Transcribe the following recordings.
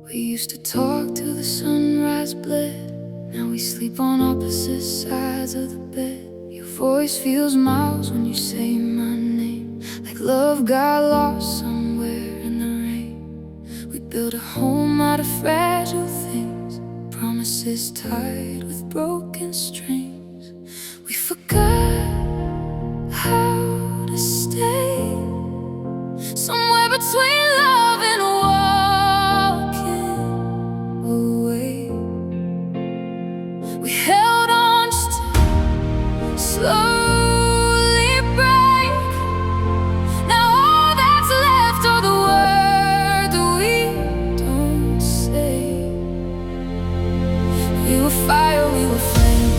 We used to talk till the sunrise bled. Now we sleep on opposite sides of the bed. Your voice feels miles when you say my name, like love got lost somewhere in the rain. We built a home out of fragile things, promises tied with broken strings. We forgot how to stay somewhere between love and walking away. We held on just to slowly break. Now all that's left are the words that we don't say. We were fire, we were flame.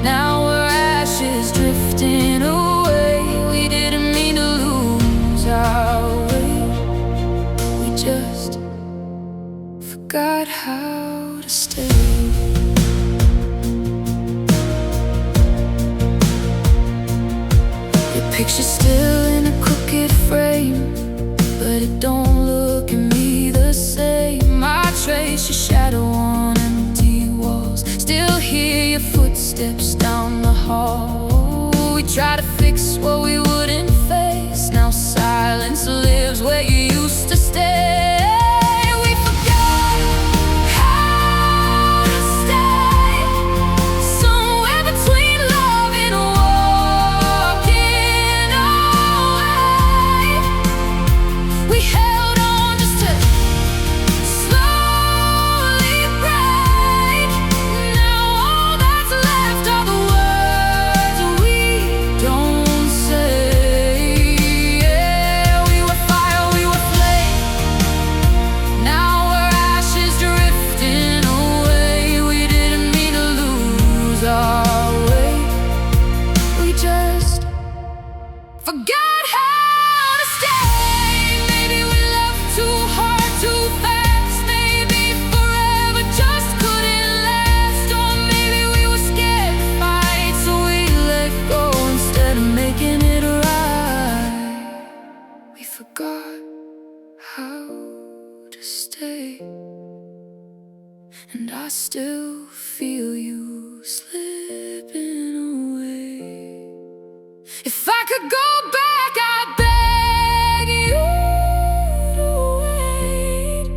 Now we're ashes drifting away. We didn't mean to lose our way. We just forgot how to stay. Your picture's still in a crooked frame, but it don't look at me the same. I trace your shadow on empty walls, still hear your footsteps down the hall. We try to fix what we wouldn't face. Now silence lives where you used to stay. We forgot how to stay somewhere between love and walking away. We held on just to slowly break. Now all that's left are the words we don't say. Yeah, we were fire, we were flame. Now we're ashes drifting away. We didn't mean to lose our way. We just forgot how to stay. Maybe we loved too hard, too fast. Maybe forever just couldn't last. Or maybe we were scared to fight, so we let go instead of making it right. We forgot how to stay, and I still feel you slipping away. If I could go back, I'd beg you to wait.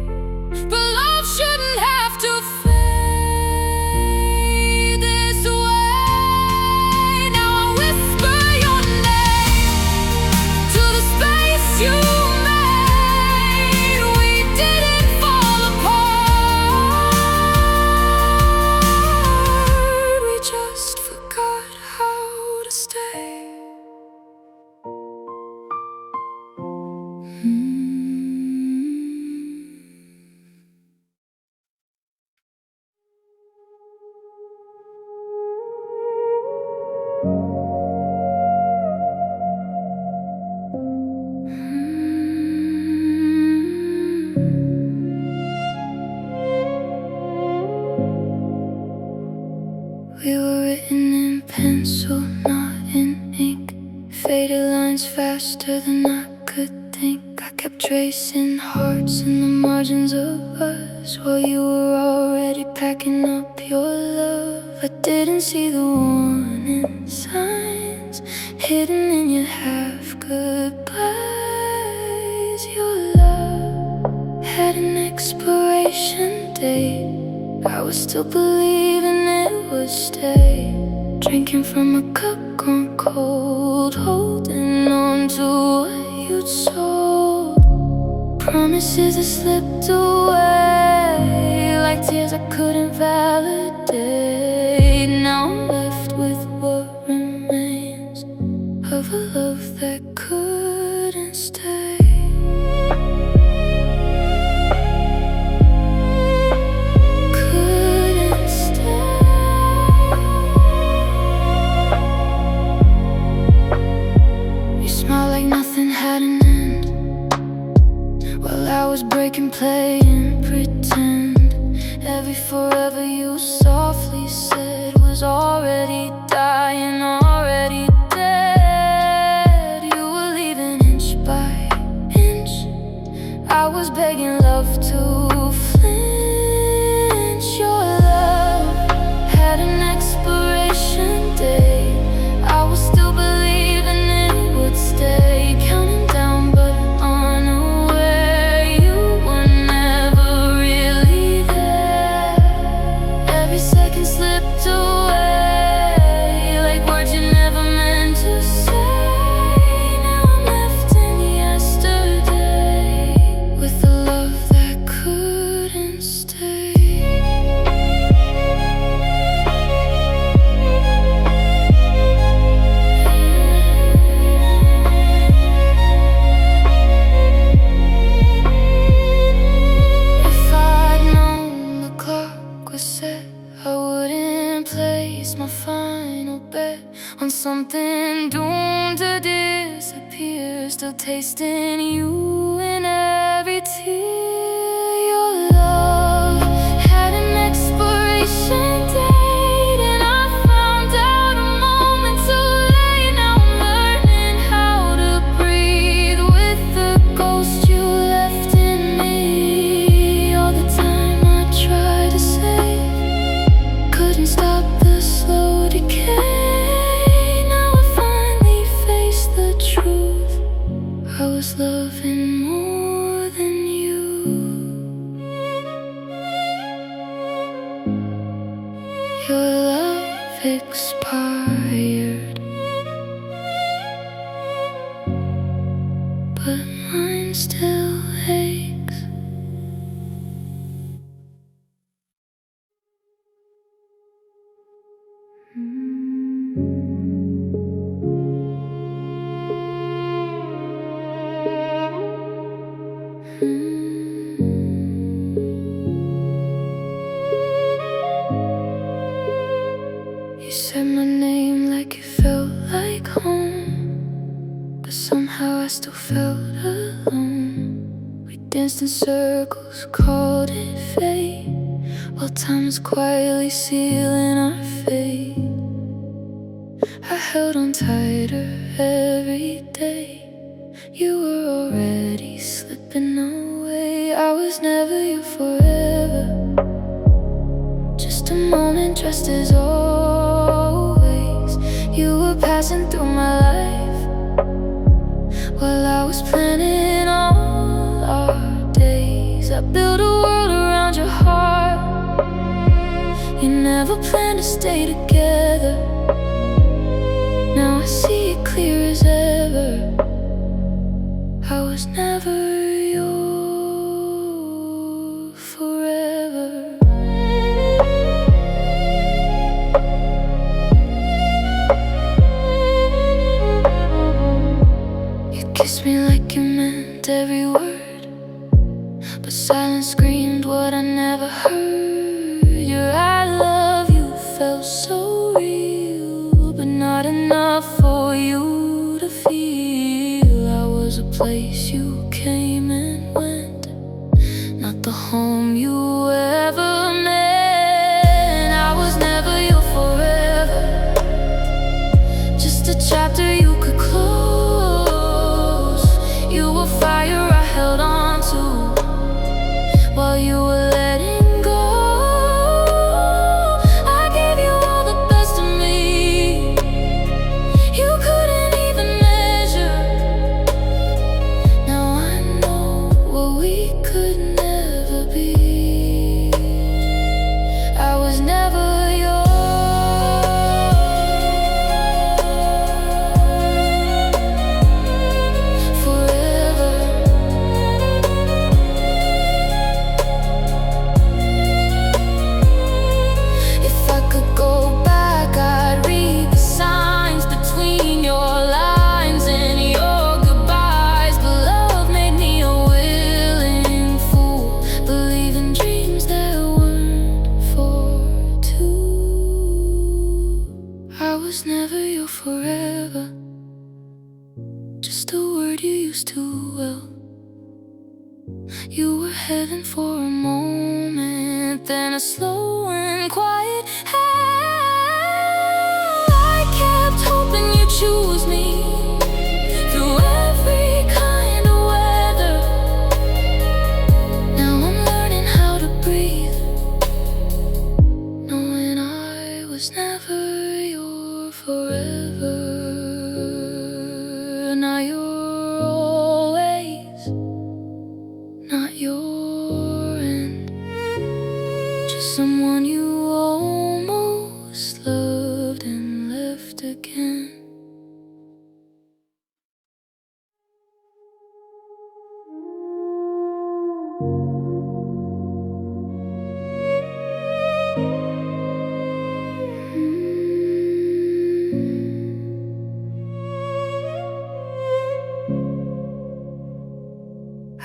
But love shouldn't have to fade this way. Now I whisper your name to the space you made. We didn't fall apart. We just forgot how to stay. We were written in pencil, not in ink. Faded lines faster than I could think. I kept tracing hearts in the margins of us while you were already packing up your love. I didn't see the warning signs hidden in your half goodbyes. Your love had an expiration date. I was still believing it would stay. Drinking from a cup gone cold, holding on to what you'd sold. Promises that slipped away like tears I couldn't validate. Now I'm left with what remains of a love that couldn't stay. Couldn't stay. You smiled like nothing had an end while I was breaking, playing pretend. Every forever you softly said was already dying, already dead. You were leaving inch by inch. I was begging love to flinch. Your love had an expiration date. I was still believing it would stay, counting down but unaware you were never really there. Every second slipped away like words you never meant to say. Now I'm left in yesterday with a love that couldn't stay. If I'd known the clock was set, I wouldn't place my final bet on something doomed to disappear, still tasting you in every tear. Your love had an expiration date, and I found out a moment too late. Now I'm learning how to breathe with the ghost you left in me. All the time I tried to save, couldn't stop the slow decay. Now I finally face the truth, I was loving more than you. Your love expired, but mine still aches. You said my name like it felt like home, but somehow I still felt alone. We danced in circles, called it fate, while time was quietly sealing our fate. I held on tighter every day. You were already slipping away. I was never your forever, just a moment dressed as always. You were passing through my life while I was planning all our days. I built a world around your heart. You never planned to stay together. Now I see it clear as ever, I was never your forever. You kissed me like you meant every word, but silence screamed what I never heard. Your I love you felt so real, but not enough for you to feel. I was a place you came and went, not the home you ever meant. I was never your forever, just a chapter you could close. You were fire I held on to while you were letting go. I gave you all the best of me, you couldn't even measure. Now I know what we could never be. I was never forever. If I could go back, I'd read the signs between your lines and your goodbyes. But love made me a willing fool, believing dreams that weren't for two. I was never your forever, just a word you used too well. You were heaven for a moment, then a slow and quiet hell. I kept hoping you'd choose me through every kind of weather. someone you almost loved and left again.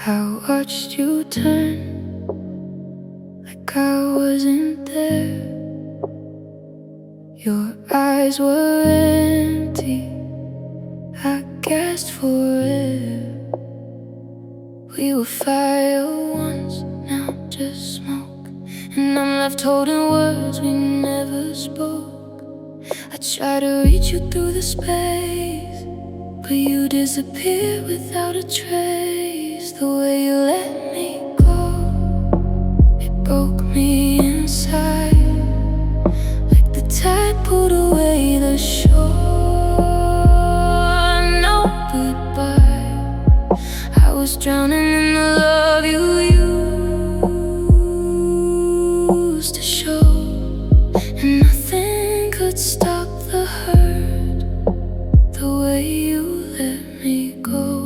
I watched you turn like I wasn't there. Your eyes were empty, I gasped for air. We were fire once, now just smoke, and I'm left holding words we never spoke. I tried to reach you through the space, but you disappeared without a trace. The way you let me go, it broke me inside, like the tide pulled away the shore. No goodbye, I was drowning in the love you used to show, and nothing could stop the hurt, the way you let me go.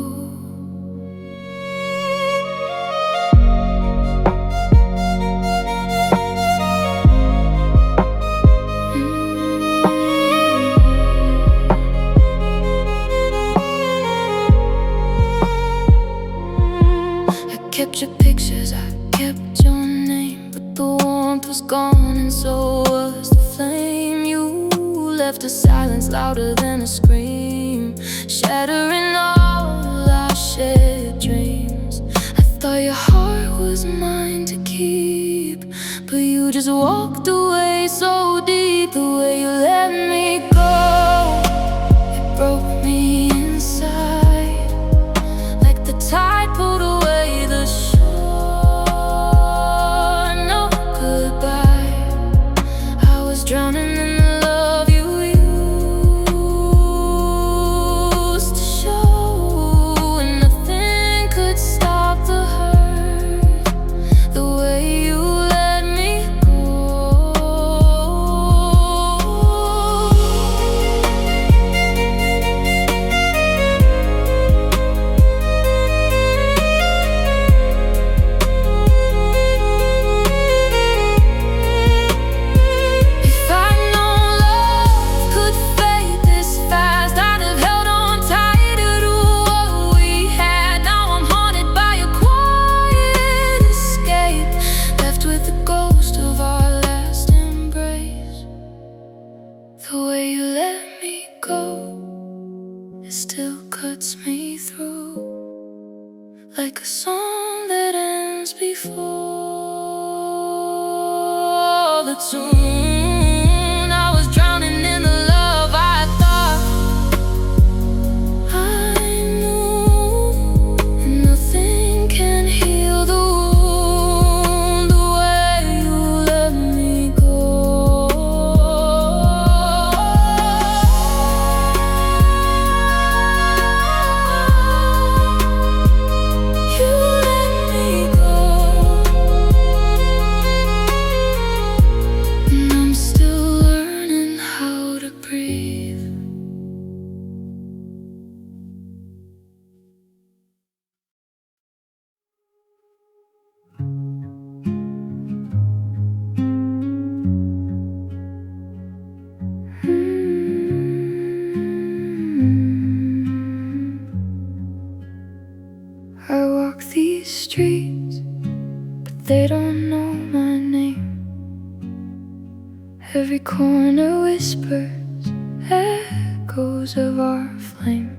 Kept your pictures, I kept your name, but the warmth was gone and so was the flame. You left a silence louder than a scream, shattering all our shared dreams. I thought your heart was mine to keep, but you just walked away so deep. The way you let me go, it broke me inside, like the tide pulled away the shore. No goodbye, I was drowning in the love you used to show, and nothing could stop the hurt, the way you let me go. If I'd known love could fade this fast, I'd have held on tighter to what we had. Now I'm haunted by a quiet escape, left with the ghost of our last embrace. The way you let me go, it still cuts me through, like a song that ends before the tune. I was drowning in the love I thought I knew, and nothing can heal the wound, the way you let me go. You let me go, and I'm still learning how to breathe. I walk these streets, but they don't know my name. Every corner whispers echoes of our flame.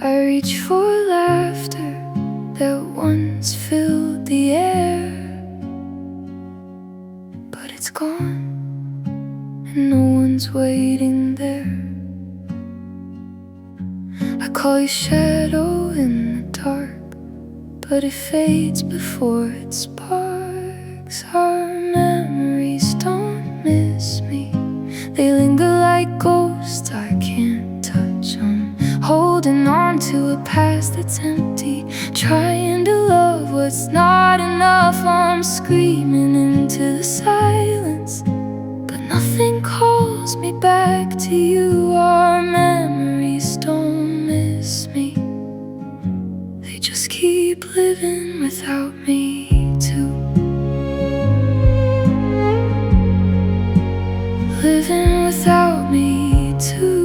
I reach for laughter that once filled the air, but it's gone, and no one's waiting there. I call you shadow in the dark, but it fades before it sparks. Our memories don't miss me, they linger like ghosts I can't touch. I'm holding on to a past that's empty, trying to love what's not enough. enough, I'm screaming into the silence, but nothing calls me back to you. Our memories don't miss me, they just keep living without me too. Living without me too.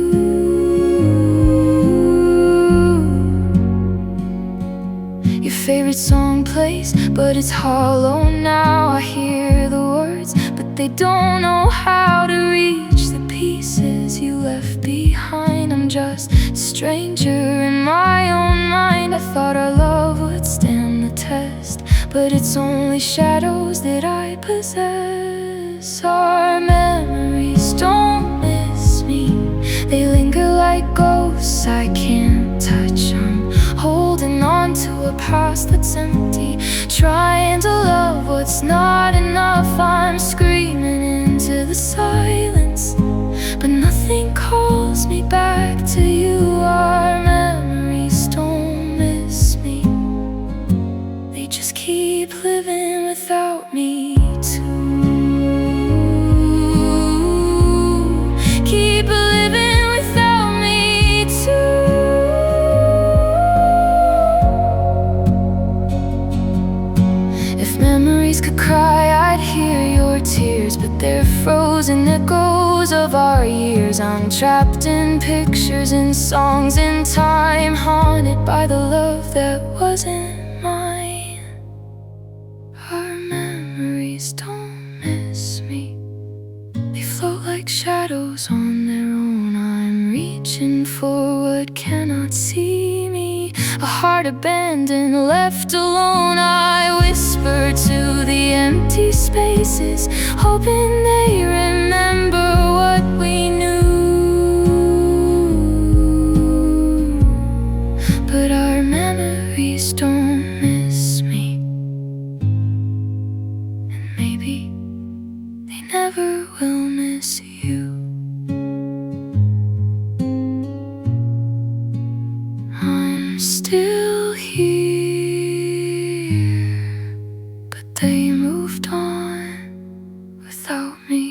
Your favorite song plays, but it's hollow now. I hear the words, but they don't know how to reach the pieces you left behind. I'm just a stranger in my own mind. I thought our love would stand the test, but it's only shadows that I possess. Our memories don't miss me, they linger like ghosts I can't touch. I'm holding on to a past that's empty, trying to love what's not enough. I'm screaming into the silence, but nothing calls me back to you. Our memories don't miss me, they just keep living without me too. Keep living without me too. If memories could cry, I'd hear your tears, but they're frozen echoes of our years. I'm trapped in pictures, in songs, in time, haunted by the love that wasn't mine. Our memories don't miss me, they float like shadows on their own. I'm reaching for what cannot see me, a heart abandoned, left alone. I whisper to the empty spaces, hoping they remember what we knew. But our memories don't miss me, and maybe they never will miss you. I'm still here, but they moved on without me.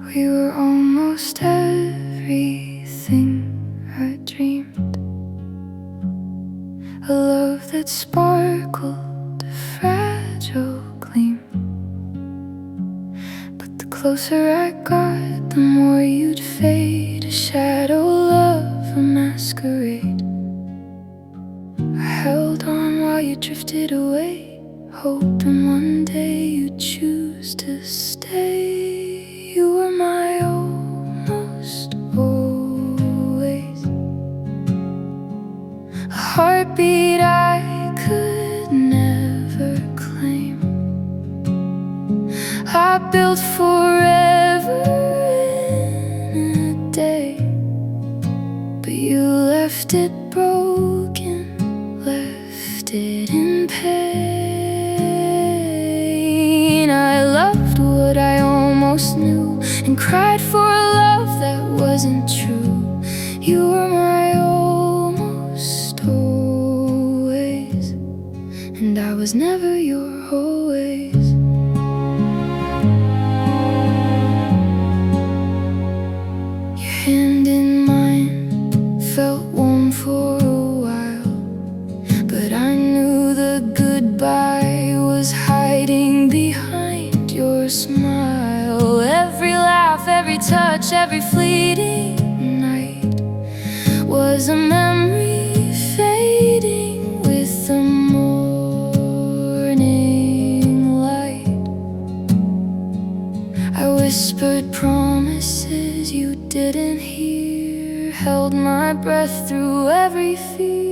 We were almost everything I dreamed, a love that sparkled, a fragile gleam. But the closer I got, the more you'd fade, a shadow of a masquerade. I held on while you drifted away, hoping one day you'd choose to stay. You were my almost always, a heartbeat I could never claim. I built forever in a day, but you left it broken, left it in pain. I loved what I almost knew, and cried for a love that wasn't true. You were my almost always, and I was never your always. Your hand in mine felt warm for a while, but I knew the goodbye was hiding behind your smile. Every laugh, every touch, every fleeting night was a memory fading with the morning light. I whispered promises you didn't hear, held my breath through every fear.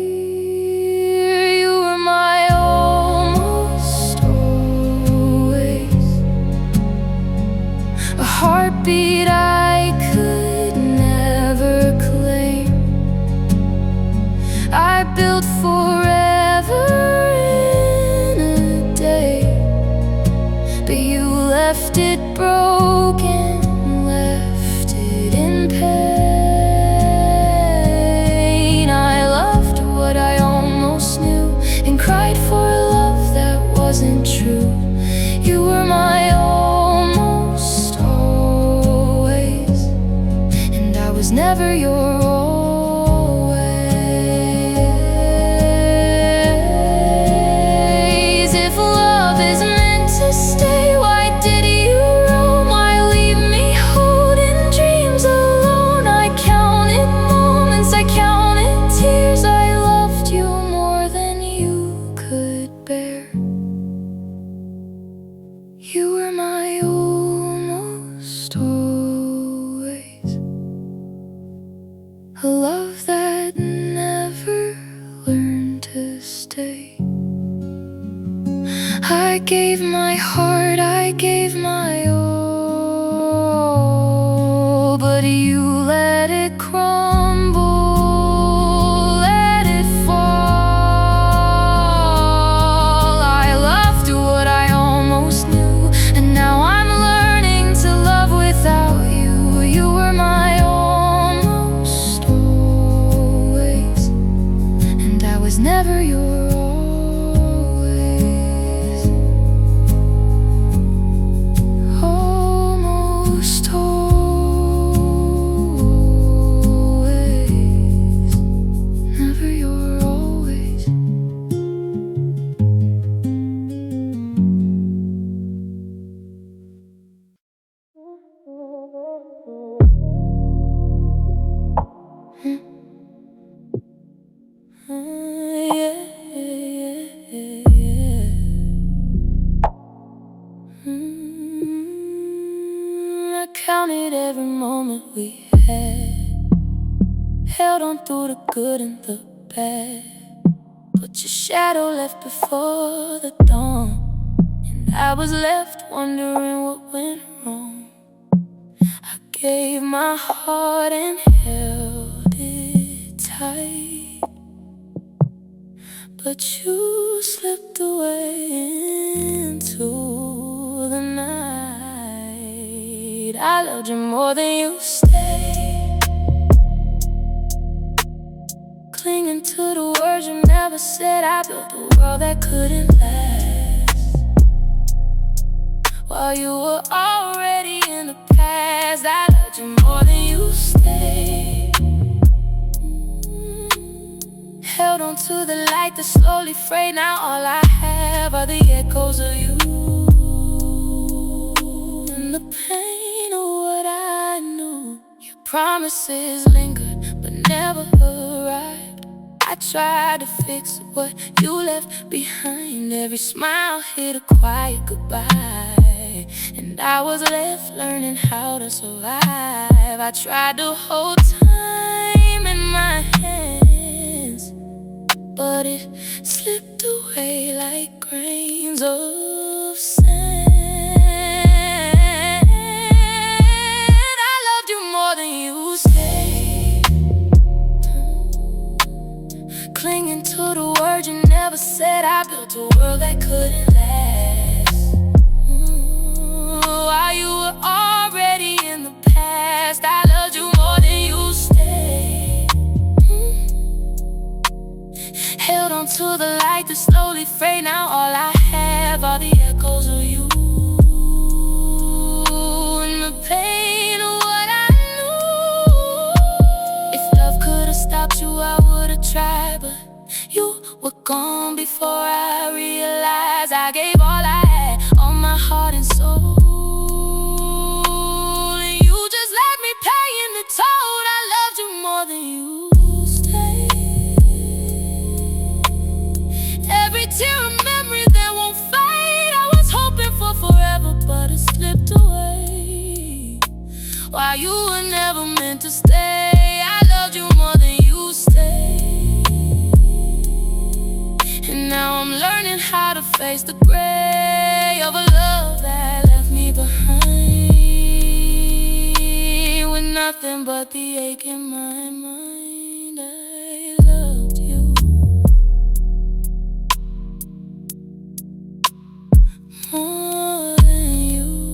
You were my almost always, left it broken, left it in pain. I loved what I almost knew and cried for a love that wasn't true. You were my almost always, and I was never your always. If love is meant to stay, why did you roam? Why leave me holding dreams alone? I counted moments, I counted tears. I loved you more than you could bear. You were my almost always, a love that never learned to stay. I gave my heart, I gave my all, but you let it crumble, let it fall. I loved what I almost knew, and now I'm learning to love without you. You were my almost always, and I was never your always. Almost always, never your always. I counted every moment we had, held on through the good and the bad, but your shadow left before the dawn, and I was left wondering what went wrong. I gave my heart and held it tight, but you slipped away into the night. I loved you more than you stayed, clinging to the words you never said. I built a world that couldn't last, while you were already in the past. I loved you more than you stayed, held on to the light that slowly frayed. Now all I have are the echoes of you, and the pain of what I knew. Your promises lingered but never arrived. I tried to fix what you left behind. Every smile hid a quiet goodbye, and I was left learning how to survive. I tried to hold time in my hands, but it slipped away like grains of sand. I loved you more than you stayed, clinging to the words you never said. I built a world that couldn't last, while you were already in the past. I loved you more than you stayed, held on to the light that slowly frayed. Now all I have are the echoes of you, and the pain of what I knew. If love could have stopped you, I would have tried, but you were gone before I realized. I gave all I had, all my heart and soul, and you just let me pay in the toll. I loved you more than you stayed. Every tear a memory that won't fade. I was hoping for forever, but it slipped away, while you were never meant to stay. I loved you more than you stayed, and now I'm learning how to face the gray of a love that left me behind, with nothing but the ache in my mind. I loved you more than you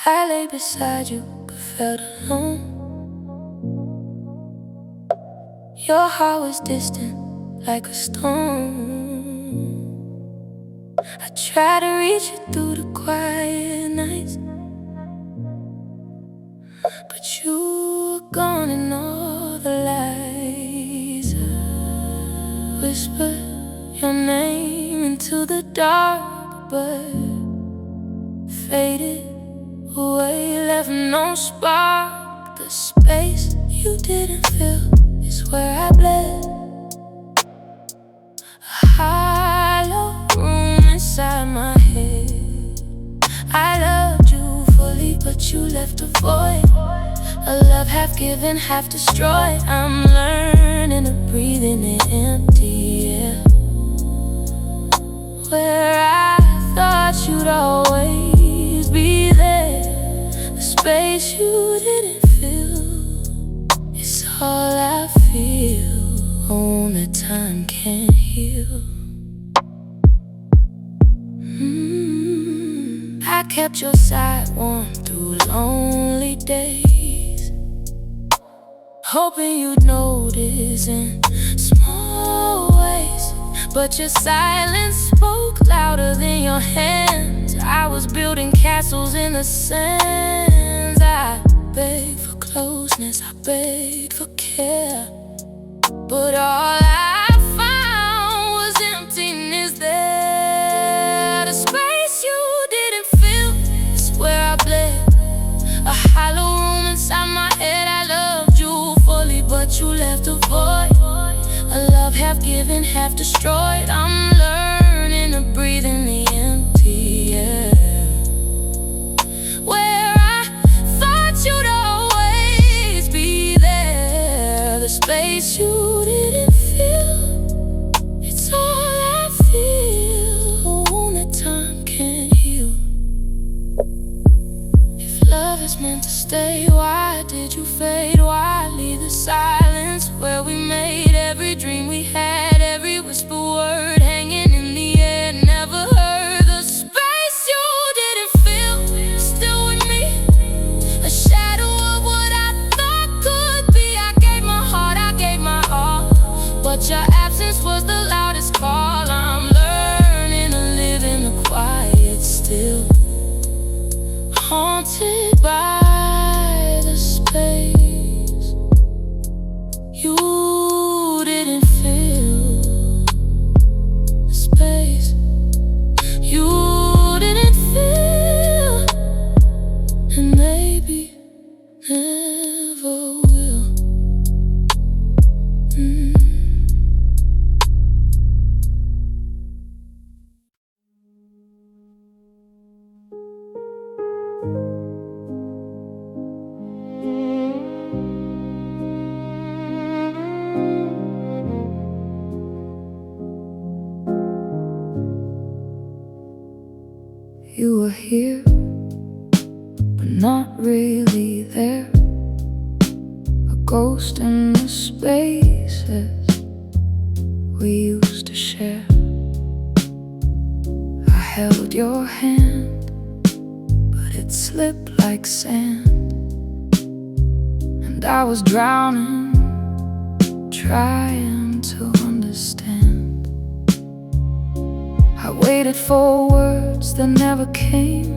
I lay beside you, but felt alone. Your heart was distant, like a stone. I tried to reach you through the quiet nights, but you were gone in all the lights. I whispered your name into the dark, but faded away, left no spark. The space you didn't fill is where I bled. A hollow room inside my head. I loved you fully, but you left a void. A love half given, half destroyed. I'm learning to breathe in the empty air, where I thought you'd always be there. The space you didn't fill is all I feel. Only time can heal. I kept your side warm through lonely days, hoping you'd notice in small ways. But your silence spoke louder than your hands. I was building castles in the sands. I begged for closeness, I begged for care, but all I found was emptiness there. The space you didn't fill is where I bled. A hollow room inside my head. I loved you fully, but you left a void. A love half given, half destroyed. I'm learning to breathe in the empty air, where I thought you'd always be there. The space you didn't fill, it's all I feel. Only time can heal. If love is meant to stay, why did you fade? Why leave the silence where we made every dream we had, every whisper word hanging in the air, never heard? The space you didn't fill is still with me, a shadow of what I thought could be. I gave my heart, I gave my all, but your absence was the loudest call. I'm learning to live in the quiet still, haunted by the space you didn't fill. The space you didn't fill, and maybe never will. You were here, but not really there. A ghost in the spaces we used to share. I held your hand, but it slipped like sand, and I was drowning, trying to understand. I waited for words that never came.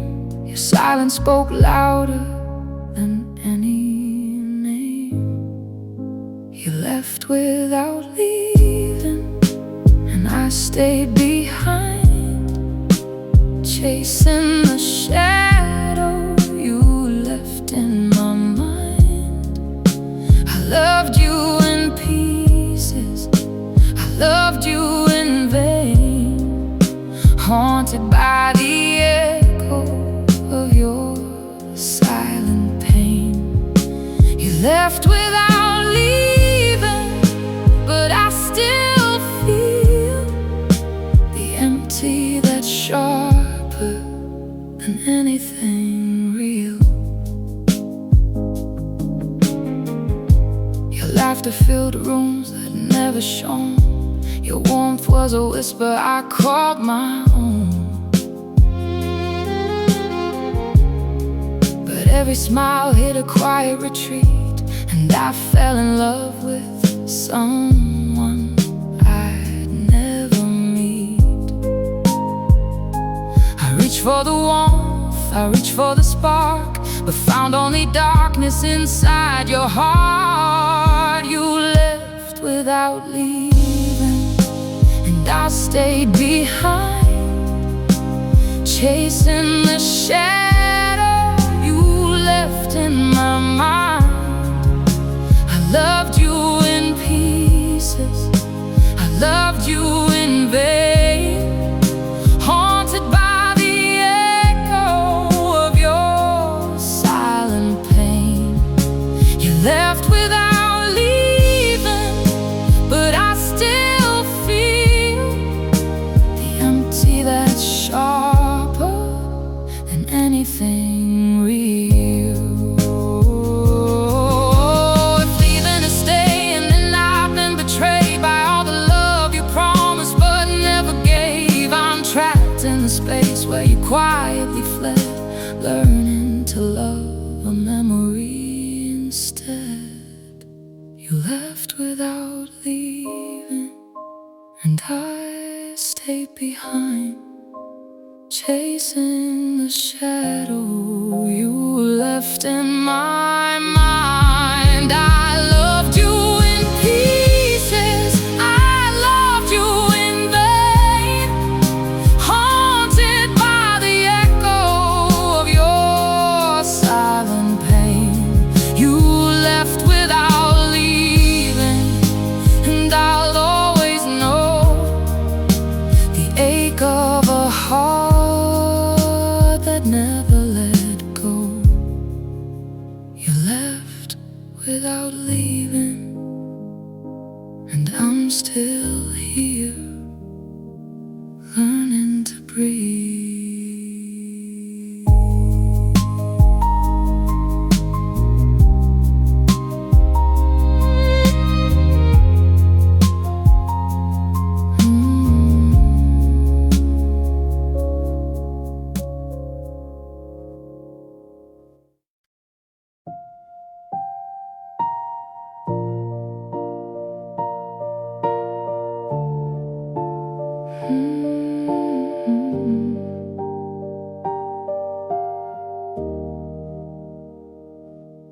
Your silence spoke louder than any name. You left without leaving, and I stayed behind, chasing the shadow you left in my mind. I loved you in pieces, I loved you in vain, haunted by the echo of your silent pain. You left without leaving, but I still feel the empty that's sharper than anything real. Your laughter filled rooms that never shone. Your warmth was a whisper I called my own. But every smile hit a quiet retreat, and I fell in love with someone I'd never meet. I reached for the warmth, I reached for the spark, but found only darkness inside your heart. You left without leaving, and I stayed behind, chasing the shadow you left in my mind. I loved you in pieces, I loved you in vain, haunted by the echo of your silent pain. You left without leaving, but I still feel the empty that's sharper than anything real. Space where you quietly fled, learning to love a memory instead. You left without leaving, and I stayed behind, chasing the shadow you left in my mind. I loved you in pieces, I loved you in vain, haunted by the echo of your silent pain. You left without leaving, and I'll always know the ache of a heart that never let go. You left without leaving, and I'm still here, learning to breathe.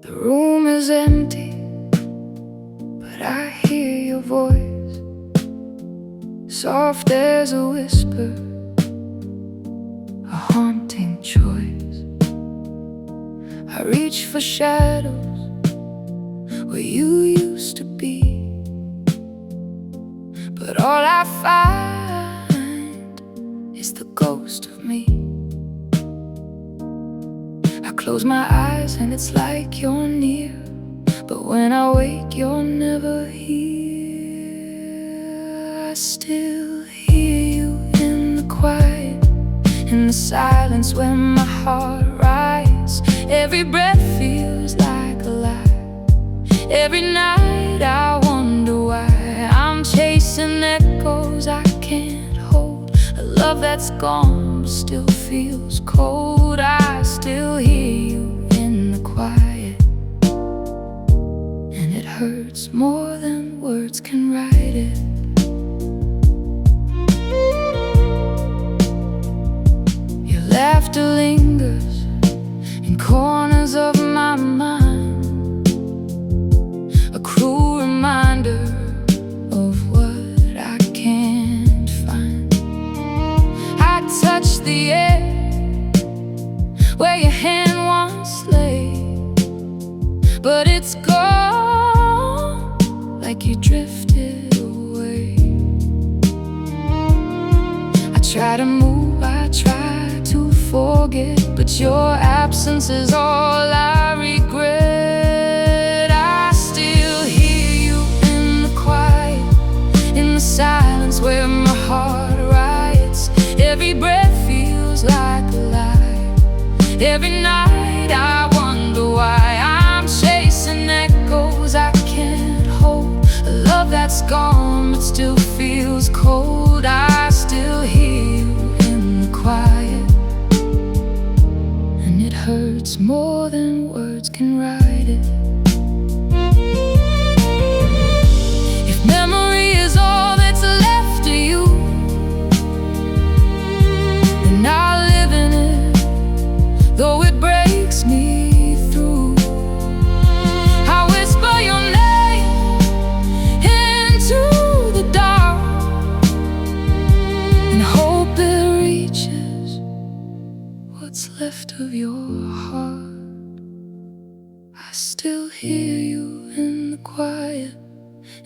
The room is empty, but I hear your voice, soft as a whisper, a haunting choice. I reach for shadows where you used to be, but all I find is the ghost of me. I close my eyes and it's like you're near, but when I wake you're never here. I still hear you in the quiet, in the silence when my heart rises. Every breath feels like a lie. Every night I wonder why I'm chasing echoes I can't hold, a love that's gone but still feels cold. I still hear you in the quiet, and it hurts more than words can write it. Your laughter lingers in corners of my mind, a cruel reminder of what I can't find. I touch the air where your hand once lay, but it's gone like you drifted away. I try to move, I try to forget, but your absence is all I regret. I still hear you in the quiet, in the silence where my heart riots. Every breath feels like a lie. Every night I wonder why I'm chasing echoes I can't hold, a love that's gone but still feels cold, I still hear you in the quiet. And it hurts more than words can write it. If memory is all that's left of you, then I'll live in it, though it breaks me through. I whisper your name into the dark and hope it reaches what's left of your heart. I still hear you in the quiet,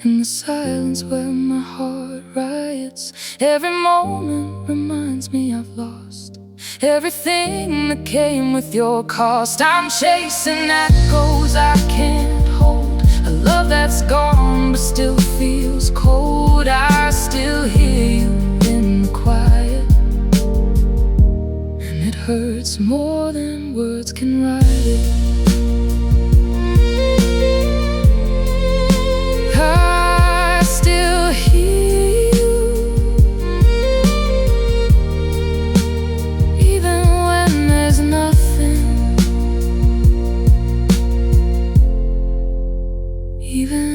in the silence where my heart riots. Every moment reminds me I've lost everything that came with your cost. I'm chasing echoes I can't hold, a love that's gone but still feels cold. I still hear you in the quiet, and it hurts more than words can write it. I still hear you, even when there's nothing, even